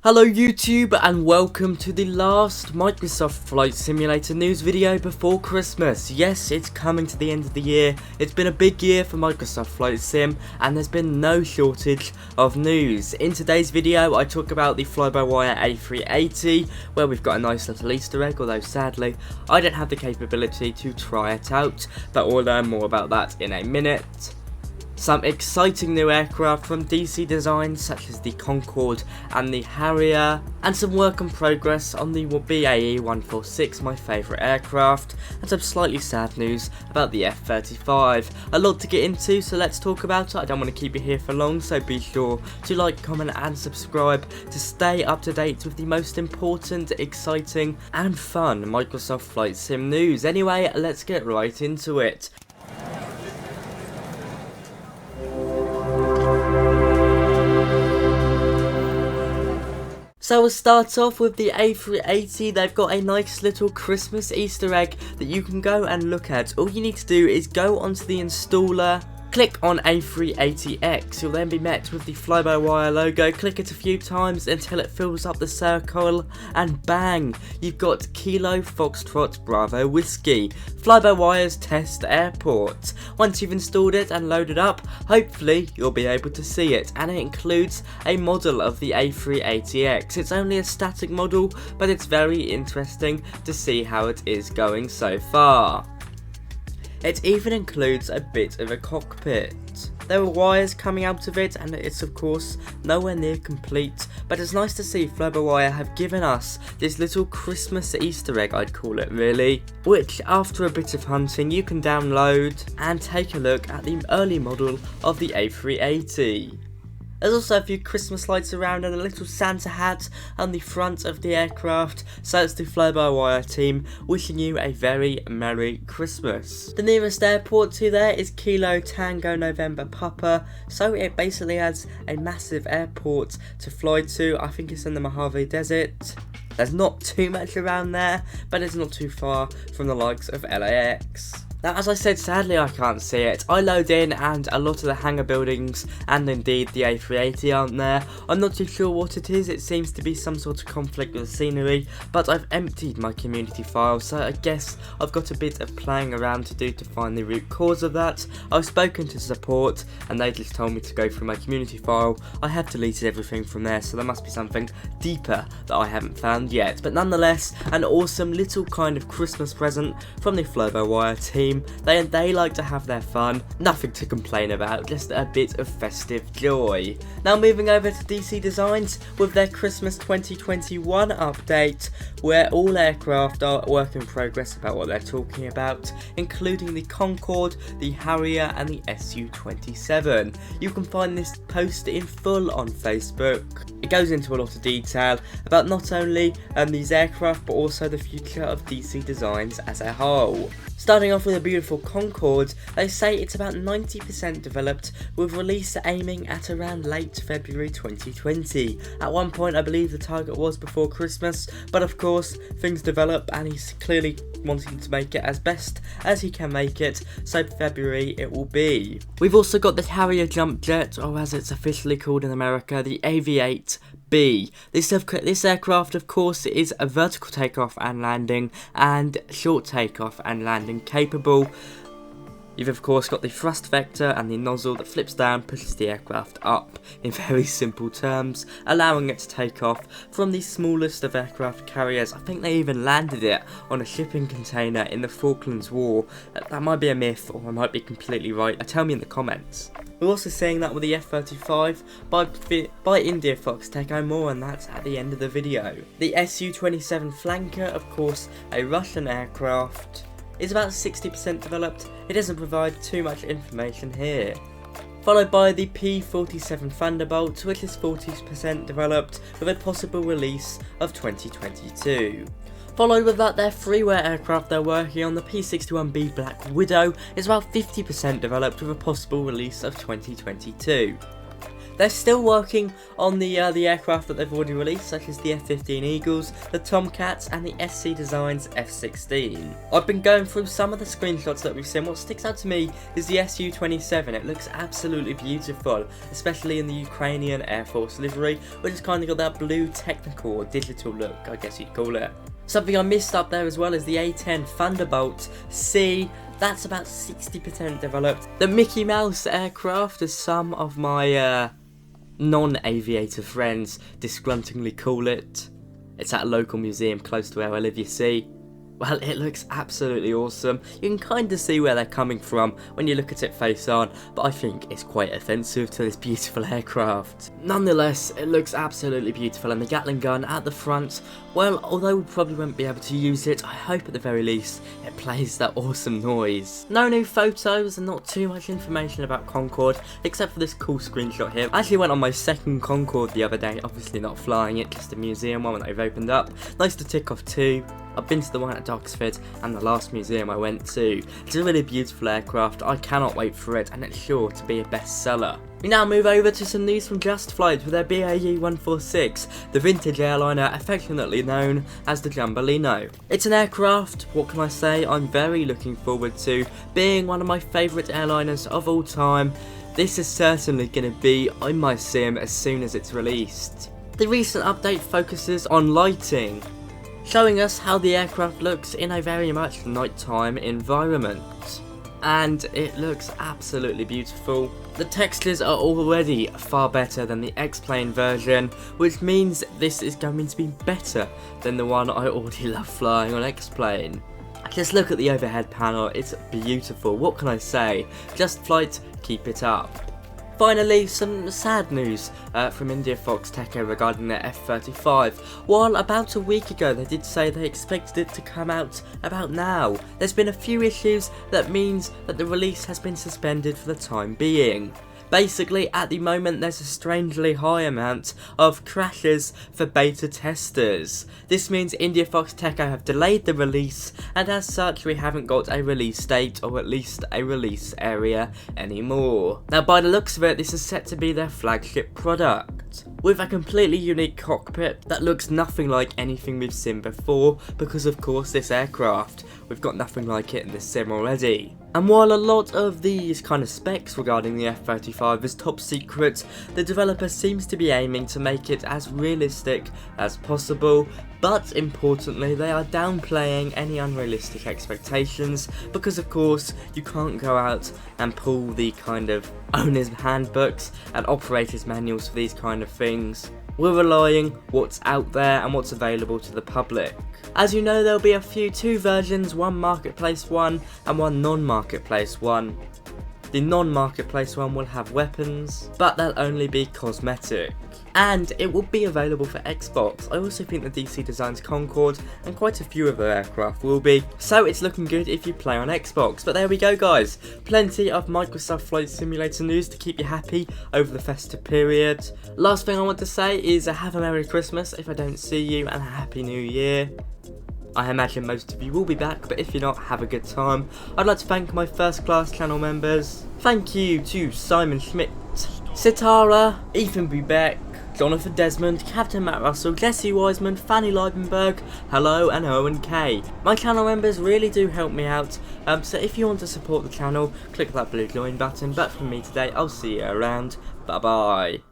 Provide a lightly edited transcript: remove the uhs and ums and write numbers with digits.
Hello YouTube and welcome to the last Microsoft Flight Simulator news video before Christmas. Yes, it's coming to the end of the year. It's been a big year for Microsoft Flight Sim and there's been no shortage of news. In today's video I talk about the fly-by-wire A380 where we've got a nice little Easter egg, although sadly I don't have the capability to try it out, but we'll learn more about that in a minute. Some exciting new aircraft from DC Designs such as the Concorde and the Harrier, and some work in progress on the BAe146, my favourite aircraft, and some slightly sad news about the F35. A lot to get into, so let's talk about it. I don't want to keep you here for long, so be sure to like, comment and subscribe to stay up to date with the most important, exciting and fun Microsoft Flight Sim news. Anyway, let's get right into it. So we'll start off with the A380. They've got a nice little Christmas Easter egg that you can go and look at. All you need to do is go onto the installer, click on A380X, you'll then be met with the fly-by-wire logo. Click it a few times until it fills up the circle and bang, you've got Kilo Foxtrot Bravo Whiskey, fly-by-wires test airport. Once you've installed it and loaded up, hopefully you'll be able to see it, and it includes a model of the A380X. It's only a static model, but it's very interesting to see how it is going so far. It even includes a bit of a cockpit. There are wires coming out of it and it's of course nowhere near complete, but it's nice to see fly-by-wire have given us this little Christmas Easter egg, I'd call it really, which after a bit of hunting you can download and take a look at the early model of the A380. There's also a few Christmas lights around and a little Santa hat on the front of the aircraft, so it's the fly-by-wire team wishing you a very Merry Christmas. The nearest airport to there is Kilo Tango November Papa, so it basically has a massive airport to fly to. I think it's in the Mojave Desert. There's not too much around there, but it's not too far from the likes of LAX. Now, as I said, sadly I can't see it. I load in and a lot of the hangar buildings and indeed the A380 aren't there. I'm not too sure what it is. It seems to be some sort of conflict with the scenery, but I've emptied my community file, so I guess I've got a bit of playing around to do to find the root cause of that. I've spoken to support and they just told me to go through my community file. I have deleted everything from there, so there must be something deeper that I haven't found yet. But nonetheless, an awesome little kind of Christmas present from the fly-by-wire team. They like to have their fun, nothing to complain about, just a bit of festive joy. Now moving over to DC Designs with their Christmas 2021 update, where all aircraft are work in progress about what they're talking about, including the Concorde, the Harrier and the Su-27. You can find this post in full on Facebook. It goes into a lot of detail about not only these aircraft but also the future of DC Designs as a whole. Starting off with a beautiful Concorde, they say it's about 90% developed, with release aiming at around late February 2020. At one point I believe the target was before Christmas, but of course things develop and he's clearly wanting to make it as best as he can make it, so February it will be. We've also got the Harrier jump jet, or as it's officially called in America, the AV8B. This aircraft of course is a vertical takeoff and landing and short takeoff and landing capable. You've of course got the thrust vector and the nozzle that flips down, pushes the aircraft up in very simple terms, allowing it to take off from the smallest of aircraft carriers. I think they even landed it on a shipping container in the Falklands War. That might be a myth or I might be completely right. Tell me in the comments. We're also seeing that with the F35 by India FoxtTecho, more on that at the end of the video. The Su-27 Flanker, of course a Russian aircraft, is about 60% developed. It doesn't provide too much information here. Followed by the P-47 Thunderbolt, which is 40% developed with a possible release of 2022. Followed with that, their freeware aircraft they're working on, the P-61B Black Widow, is about 50% developed with a possible release of 2022. They're still working on the aircraft that they've already released, such as the F-15 Eagles, the Tomcats, and the SC Designs F-16. I've been going through some of the screenshots that we've seen. What sticks out to me is the Su-27. It looks absolutely beautiful, especially in the Ukrainian Air Force livery, which has kind of got that blue technical or digital look, I guess you'd call it. Something I missed up there as well is the A-10 Thunderbolt C. That's about 60% developed. The Mickey Mouse aircraft, as some of my non-aviator friends disgruntlingly call it. It's at a local museum close to where I live, you see. Well, it looks absolutely awesome. You can kind of see where they're coming from when you look at it face on, but I think it's quite offensive to this beautiful aircraft. Nonetheless, it looks absolutely beautiful, and the Gatling gun at the front, well, although we probably won't be able to use it, I hope at the very least it plays that awesome noise. No new photos and not too much information about Concorde, except for this cool screenshot here. I actually went on my second Concorde the other day, obviously not flying it, just a museum one that they've opened up. Nice to tick off two. I've been to the one at Oxford and the last museum I went to. It's a really beautiful aircraft, I cannot wait for it, and it's sure to be a bestseller. We now move over to some news from JustFlight with their BAe146, the vintage airliner affectionately known as the Jumbolino. It's an aircraft, what can I say, I'm very looking forward to, being one of my favourite airliners of all time. This is certainly going to be on my sim as soon as it's released. The recent update focuses on lighting, showing us how the aircraft looks in a very much nighttime environment. And it looks absolutely beautiful. The textures are already far better than the X-Plane version, which means this is going to be better than the one I already love flying on X-Plane. Just look at the overhead panel, it's beautiful, what can I say? JustFlight, keep it up. Finally, some sad news from India FoxtTecho regarding their F35. While about a week ago they did say they expected it to come out about now, there's been a few issues that means that the release has been suspended for the time being. Basically, at the moment there's a strangely high amount of crashes for beta testers. This means India FoxtTecho have delayed the release, and as such we haven't got a release date, or at least a release area anymore. Now by the looks of it, this is set to be their flagship product, with a completely unique cockpit that looks nothing like anything we've seen before, because of course this aircraft, we've got nothing like it in this sim already. And while a lot of these kind of specs regarding the F35 is top secret, the developer seems to be aiming to make it as realistic as possible, but importantly they are downplaying any unrealistic expectations, because of course you can't go out and pull the kind of owner's handbooks and operators manuals for these kind of things. We're relying what's out there and what's available to the public. As you know, there'll be two versions, one marketplace one and one non-marketplace one. The non-marketplace one will have weapons, but they'll only be cosmetic. And it will be available for Xbox. I also think the DC Designs Concorde and quite a few other aircraft will be. So it's looking good if you play on Xbox. But there we go guys. Plenty of Microsoft Flight Simulator news to keep you happy over the festive period. Last thing I want to say is have a Merry Christmas if I don't see you, and a Happy New Year. I imagine most of you will be back, but if you're not, have a good time. I'd like to thank my first class channel members. Thank you to Simon Schmidt, Sitara, Ethan Bubeck, Jonathan Desmond, Captain Matt Russell, Jesse Wiseman, Fanny Leibenberg, Hello, and Owen K. My channel members really do help me out, so if you want to support the channel, click that blue join button. But from me today, I'll see you around. Bye bye.